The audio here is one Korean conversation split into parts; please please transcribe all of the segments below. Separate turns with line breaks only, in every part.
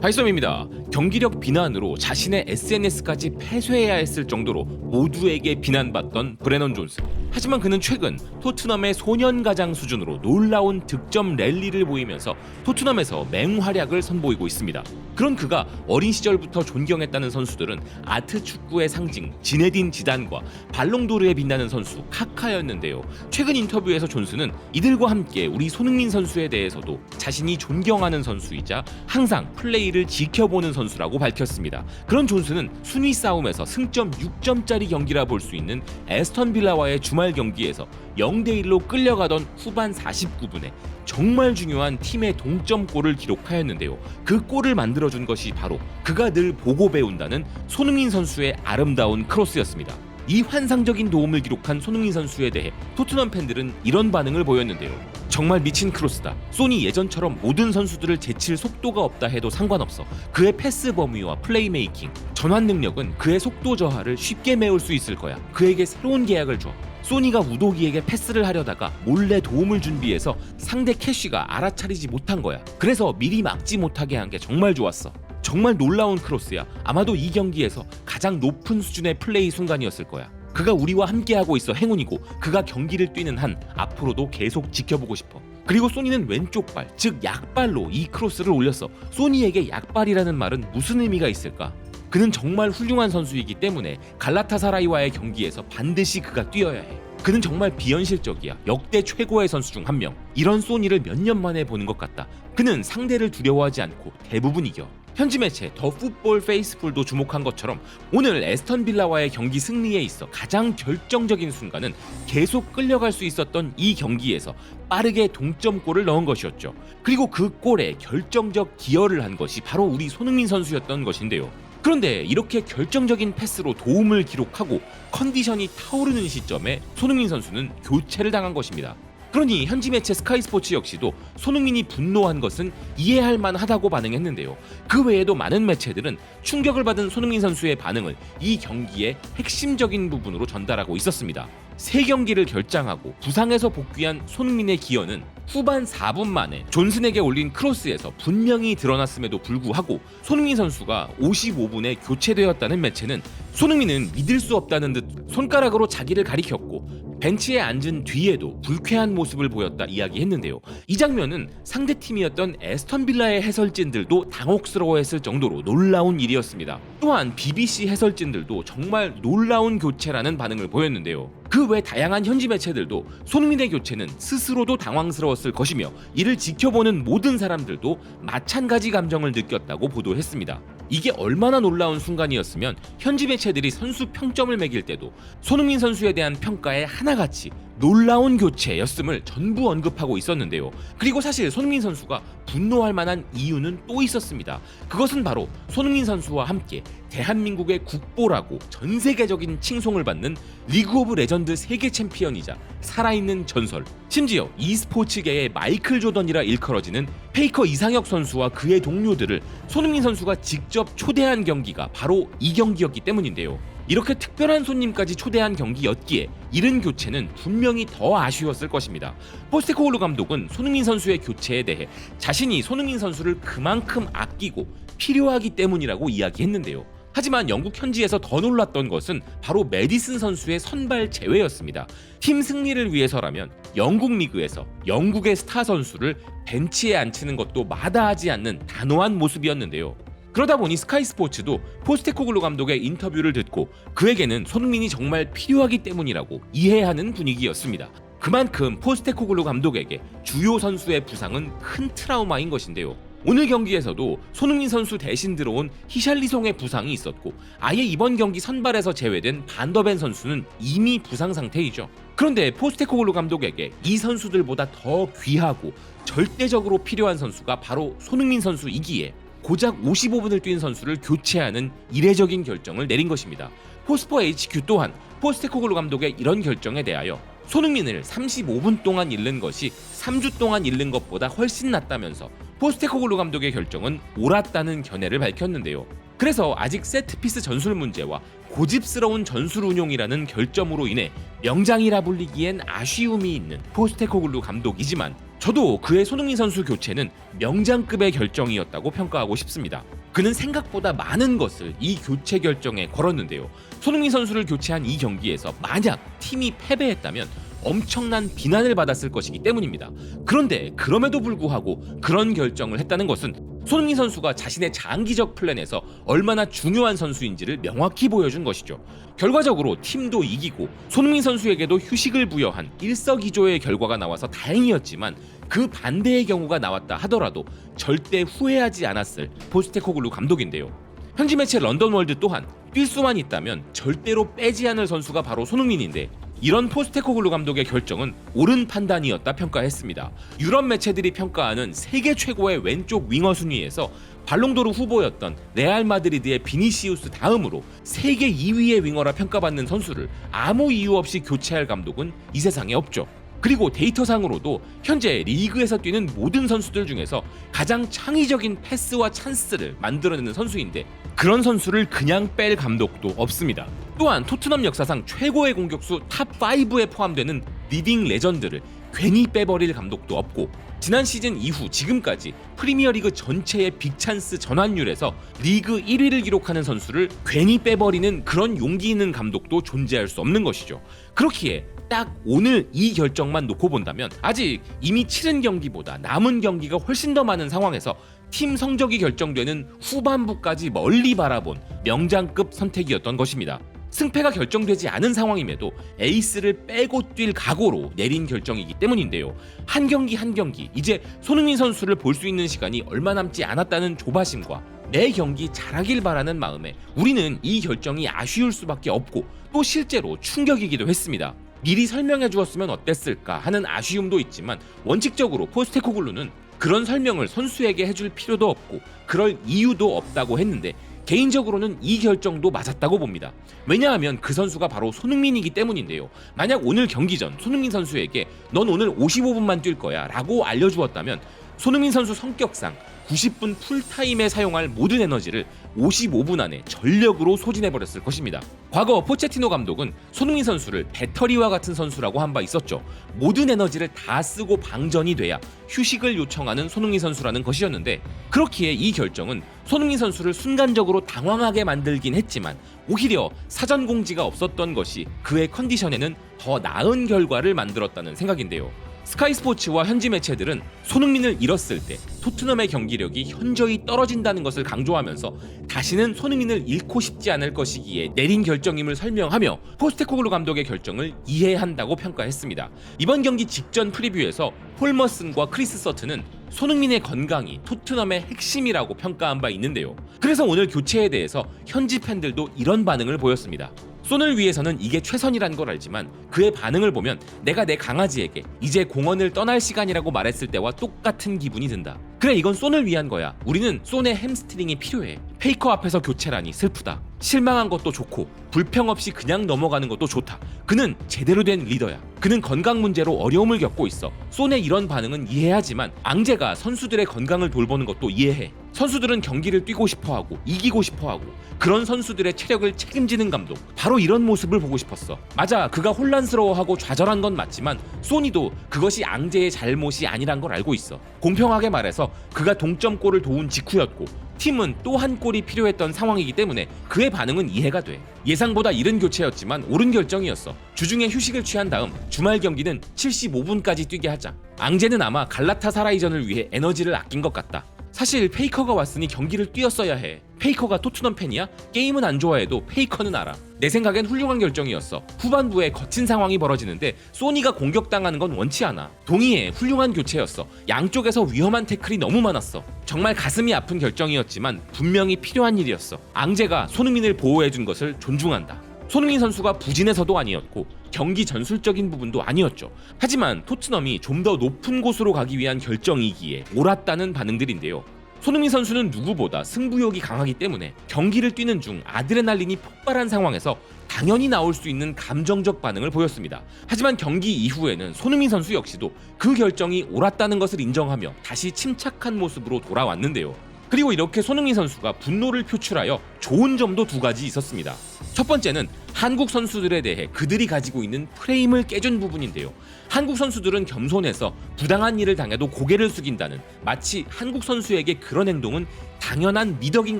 발썸입니다. 경기력 비난으로 자신의 SNS까지 폐쇄해야 했을 정도로 모두에게 비난받던 브레넌 존스. 하지만 그는 최근 토트넘의 소년가장 수준으로 놀라운 득점 랠리를 보이면서 토트넘에서 맹활약을 선보이고 있습니다. 그런 그가 어린 시절부터 존경했다는 선수들은 아트 축구의 상징 지네딘 지단과 발롱도르에 빛나는 선수 카카였는데요. 최근 인터뷰에서 존스는 이들과 함께 우리 손흥민 선수에 대해서도 자신이 존경하는 선수이자 항상 플레이를 지켜보는 선수라고 밝혔습니다. 그런 존스는 순위 싸움에서 승점 6점짜리 경기라 볼 수 있는 에스턴 빌라와의 주말 경기에서 0대1로 끌려가던 후반 49분에 정말 중요한 팀의 동점골을 기록하였는데요. 그 골을 만들어준 것이 바로 그가 늘 보고 배운다는 손흥민 선수의 아름다운 크로스였습니다. 이 환상적인 도움을 기록한 손흥민 선수에 대해 토트넘 팬들은 이런 반응을 보였는데요. 정말 미친 크로스다. 소니 예전처럼 모든 선수들을 제칠 속도가 없다 해도 상관없어. 그의 패스 범위와 플레이메이킹, 전환 능력은 그의 속도 저하를 쉽게 메울 수 있을 거야. 그에게 새로운 계약을 줘. 소니가 우도기에게 패스를 하려다가 몰래 도움을 준비해서 상대 캐쉬가 알아차리지 못한 거야. 그래서 미리 막지 못하게 한 게 정말 좋았어. 정말 놀라운 크로스야. 아마도 이 경기에서 가장 높은 수준의 플레이 순간이었을 거야. 그가 우리와 함께하고 있어 행운이고 그가 경기를 뛰는 한 앞으로도 계속 지켜보고 싶어. 그리고 소니는 왼쪽 발, 즉 약발로 이 크로스를 올렸어. 소니에게 약발이라는 말은 무슨 의미가 있을까? 그는 정말 훌륭한 선수이기 때문에 갈라타사라이와의 경기에서 반드시 그가 뛰어야 해. 그는 정말 비현실적이야. 역대 최고의 선수 중 한 명. 이런 소니를 몇 년 만에 보는 것 같다. 그는 상대를 두려워하지 않고 대부분 이겨. 현지 매체 더 풋볼 페이스풀도 주목한 것처럼 오늘 에스턴 빌라와의 경기 승리에 있어 가장 결정적인 순간은 계속 끌려갈 수 있었던 이 경기에서 빠르게 동점골을 넣은 것이었죠. 그리고 그 골에 결정적 기여를 한 것이 바로 우리 손흥민 선수였던 것인데요. 그런데 이렇게 결정적인 패스로 도움을 기록하고 컨디션이 타오르는 시점에 손흥민 선수는 교체를 당한 것입니다. 그러니 현지 매체 스카이스포츠 역시도 손흥민이 분노한 것은 이해할 만하다고 반응했는데요. 그 외에도 많은 매체들은 충격을 받은 손흥민 선수의 반응을 이 경기의 핵심적인 부분으로 전달하고 있었습니다. 3경기를 결장하고 부상에서 복귀한 손흥민의 기여는 후반 4분 만에 존슨에게 올린 크로스에서 분명히 드러났음에도 불구하고 손흥민 선수가 55분에 교체되었다는 매체는 손흥민은 믿을 수 없다는 듯 손가락으로 자기를 가리켰고 벤치에 앉은 뒤에도 불쾌한 모습을 보였다 이야기했는데요. 이 장면은 상대팀이었던 에스턴 빌라의 해설진들도 당혹스러워했을 정도로 놀라운 일이었습니다. 또한 BBC 해설진들도 정말 놀라운 교체라는 반응을 보였는데요. 그 외 다양한 현지 매체들도 손흥민의 교체는 스스로도 당황스러웠을 것이며 이를 지켜보는 모든 사람들도 마찬가지 감정을 느꼈다고 보도했습니다. 이게 얼마나 놀라운 순간이었으면 현지 매체들이 선수 평점을 매길 때도 손흥민 선수에 대한 평가에 하나같이 놀라운 교체였음을 전부 언급하고 있었는데요. 그리고 사실 손흥민 선수가 분노할 만한 이유는 또 있었습니다. 그것은 바로 손흥민 선수와 함께 대한민국의 국보라고 전 세계적인 칭송을 받는 리그 오브 레전드 세계 챔피언이자 살아있는 전설, 심지어 e스포츠계의 마이클 조던이라 일컬어지는 페이커 이상혁 선수와 그의 동료들을 손흥민 선수가 직접 초대한 경기가 바로 이 경기였기 때문인데요. 이렇게 특별한 손님까지 초대한 경기였기에 이른 교체는 분명히 더 아쉬웠을 것입니다. 포스테코글루 감독은 손흥민 선수의 교체에 대해 자신이 손흥민 선수를 그만큼 아끼고 필요하기 때문이라고 이야기했는데요. 하지만 영국 현지에서 더 놀랐던 것은 바로 메디슨 선수의 선발 제외였습니다. 팀 승리를 위해서라면 영국 리그에서 영국의 스타 선수를 벤치에 앉히는 것도 마다하지 않는 단호한 모습이었는데요. 그러다 보니 스카이스포츠도 포스테코글루 감독의 인터뷰를 듣고 그에게는 손흥민이 정말 필요하기 때문이라고 이해하는 분위기였습니다. 그만큼 포스테코글루 감독에게 주요 선수의 부상은 큰 트라우마인 것인데요. 오늘 경기에서도 손흥민 선수 대신 들어온 히샬리송의 부상이 있었고 아예 이번 경기 선발에서 제외된 반더벤 선수는 이미 부상 상태이죠. 그런데 포스테코글루 감독에게 이 선수들보다 더 귀하고 절대적으로 필요한 선수가 바로 손흥민 선수이기에 고작 55분을 뛴 선수를 교체하는 이례적인 결정을 내린 것입니다. 포스포 HQ 또한 포스테코글루 감독의 이런 결정에 대하여 손흥민을 35분 동안 잃는 것이 3주 동안 잃는 것보다 훨씬 낫다면서 포스테코글루 감독의 결정은 옳았다는 견해를 밝혔는데요. 그래서 아직 세트피스 전술 문제와 고집스러운 전술 운용이라는 결점으로 인해 명장이라 불리기엔 아쉬움이 있는 포스테코글루 감독이지만 저도 그의 손흥민 선수 교체는 명장급의 결정이었다고 평가하고 싶습니다. 그는 생각보다 많은 것을 이 교체 결정에 걸었는데요. 손흥민 선수를 교체한 이 경기에서 만약 팀이 패배했다면 엄청난 비난을 받았을 것이기 때문입니다. 그런데 그럼에도 불구하고 그런 결정을 했다는 것은 손흥민 선수가 자신의 장기적 플랜에서 얼마나 중요한 선수인지를 명확히 보여준 것이죠. 결과적으로 팀도 이기고 손흥민 선수에게도 휴식을 부여한 일석이조의 결과가 나와서 다행이었지만 그 반대의 경우가 나왔다 하더라도 절대 후회하지 않았을 포스테코글루 감독인데요. 현지 매체 런던월드 또한 뛸 수만 있다면 절대로 빼지 않을 선수가 바로 손흥민인데 이런 포스테코글루 감독의 결정은 옳은 판단이었다 평가했습니다. 유럽 매체들이 평가하는 세계 최고의 왼쪽 윙어 순위에서 발롱도르 후보였던 레알 마드리드의 비니시우스 다음으로 세계 2위의 윙어라 평가받는 선수를 아무 이유 없이 교체할 감독은 이 세상에 없죠. 그리고 데이터상으로도 현재 리그에서 뛰는 모든 선수들 중에서 가장 창의적인 패스와 찬스를 만들어내는 선수인데 그런 선수를 그냥 뺄 감독도 없습니다. 또한 토트넘 역사상 최고의 공격수 탑5에 포함되는 리딩 레전드를 괜히 빼버릴 감독도 없고 지난 시즌 이후 지금까지 프리미어리그 전체의 빅찬스 전환율에서 리그 1위를 기록하는 선수를 괜히 빼버리는 그런 용기 있는 감독도 존재할 수 없는 것이죠. 그렇기에 딱 오늘 이 결정만 놓고 본다면 아직 이미 치른 경기보다 남은 경기가 훨씬 더 많은 상황에서 팀 성적이 결정되는 후반부까지 멀리 바라본 명장급 선택이었던 것입니다. 승패가 결정되지 않은 상황임에도 에이스를 빼고 뛸 각오로 내린 결정이기 때문인데요. 한 경기 한 경기 이제 손흥민 선수를 볼 수 있는 시간이 얼마 남지 않았다는 조바심과 매 경기 잘하길 바라는 마음에 우리는 이 결정이 아쉬울 수밖에 없고 또 실제로 충격이기도 했습니다. 미리 설명해 주었으면 어땠을까 하는 아쉬움도 있지만 원칙적으로 포스테코글루는 그런 설명을 선수에게 해줄 필요도 없고 그럴 이유도 없다고 했는데 개인적으로는 이 결정도 맞았다고 봅니다. 왜냐하면 그 선수가 바로 손흥민이기 때문인데요. 만약 오늘 경기 전 손흥민 선수에게 넌 오늘 55분만 뛸 거야 라고 알려주었다면 손흥민 선수 성격상 90분 풀타임에 사용할 모든 에너지를 55분 안에 전력으로 소진해버렸을 것입니다. 과거 포체티노 감독은 손흥민 선수를 배터리와 같은 선수라고 한 바 있었죠. 모든 에너지를 다 쓰고 방전이 돼야 휴식을 요청하는 손흥민 선수라는 것이었는데 그렇기에 이 결정은 손흥민 선수를 순간적으로 당황하게 만들긴 했지만 오히려 사전 공지가 없었던 것이 그의 컨디션에는 더 나은 결과를 만들었다는 생각인데요. 스카이 스포츠와 현지 매체들은 손흥민을 잃었을 때 토트넘의 경기력이 현저히 떨어진다는 것을 강조하면서 다시는 손흥민을 잃고 싶지 않을 것이기에 내린 결정임을 설명하며 포스테코글루 감독의 결정을 이해한다고 평가했습니다. 이번 경기 직전 프리뷰에서 폴머슨과 크리스 서튼은 손흥민의 건강이 토트넘의 핵심이라고 평가한 바 있는데요. 그래서 오늘 교체에 대해서 현지 팬들도 이런 반응을 보였습니다. 손을 위해서는 이게 최선이란 걸 알지만 그의 반응을 보면 내가 내 강아지에게 이제 공원을 떠날 시간이라고 말했을 때와 똑같은 기분이 든다. 그래 이건 손을 위한 거야. 우리는 손의 햄스트링이 필요해. 페이커 앞에서 교체라니 슬프다. 실망한 것도 좋고 불평 없이 그냥 넘어가는 것도 좋다. 그는 제대로 된 리더야. 그는 건강 문제로 어려움을 겪고 있어. 손의 이런 반응은 이해하지만 앙제가 선수들의 건강을 돌보는 것도 이해해. 선수들은 경기를 뛰고 싶어하고 이기고 싶어하고 그런 선수들의 체력을 책임지는 감독 바로 이런 모습을 보고 싶었어. 맞아 그가 혼란스러워하고 좌절한 건 맞지만 소니도 그것이 앙제의 잘못이 아니란 걸 알고 있어. 공평하게 말해서 그가 동점골을 도운 직후였고 팀은 또 한 골이 필요했던 상황이기 때문에 그의 반응은 이해가 돼. 예상보다 이른 교체였지만 옳은 결정이었어. 주중에 휴식을 취한 다음 주말 경기는 75분까지 뛰게 하자. 앙제는 아마 갈라타사라이전을 위해 에너지를 아낀 것 같다. 사실 페이커가 왔으니 경기를 뛰었어야 해. 페이커가 토트넘 팬이야? 게임은 안 좋아해도 페이커는 알아. 내 생각엔 훌륭한 결정이었어. 후반부에 거친 상황이 벌어지는데 소니가 공격당하는 건 원치 않아. 동의해. 훌륭한 교체였어. 양쪽에서 위험한 태클이 너무 많았어. 정말 가슴이 아픈 결정이었지만 분명히 필요한 일이었어. 앙제가 손흥민을 보호해준 것을 존중한다. 손흥민 선수가 부진해서도 아니었고 경기 전술적인 부분도 아니었죠. 하지만 토트넘이 좀 더 높은 곳으로 가기 위한 결정이기에 옳았다는 반응들인데요. 손흥민 선수는 누구보다 승부욕이 강하기 때문에 경기를 뛰는 중 아드레날린이 폭발한 상황에서 당연히 나올 수 있는 감정적 반응을 보였습니다. 하지만 경기 이후에는 손흥민 선수 역시도 그 결정이 옳았다는 것을 인정하며 다시 침착한 모습으로 돌아왔는데요. 그리고 이렇게 손흥민 선수가 분노를 표출하여 좋은 점도 두 가지 있었습니다. 첫 번째는 한국 선수들에 대해 그들이 가지고 있는 프레임을 깨준 부분인데요. 한국 선수들은 겸손해서 부당한 일을 당해도 고개를 숙인다는, 마치 한국 선수에게 그런 행동은 당연한 미덕인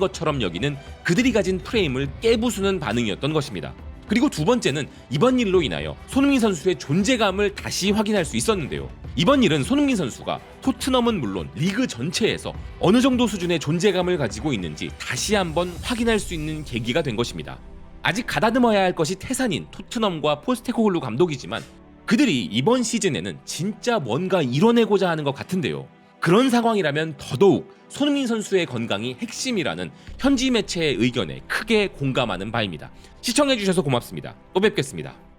것처럼 여기는 그들이 가진 프레임을 깨부수는 반응이었던 것입니다. 그리고 두 번째는 이번 일로 인하여 손흥민 선수의 존재감을 다시 확인할 수 있었는데요. 이번 일은 손흥민 선수가 토트넘은 물론 리그 전체에서 어느 정도 수준의 존재감을 가지고 있는지 다시 한번 확인할 수 있는 계기가 된 것입니다. 아직 가다듬어야 할 것이 태산인 토트넘과 포스테코글루 감독이지만 그들이 이번 시즌에는 진짜 뭔가 이뤄내고자 하는 것 같은데요. 그런 상황이라면 더더욱 손흥민 선수의 건강이 핵심이라는 현지 매체의 의견에 크게 공감하는 바입니다. 시청해주셔서 고맙습니다. 또 뵙겠습니다.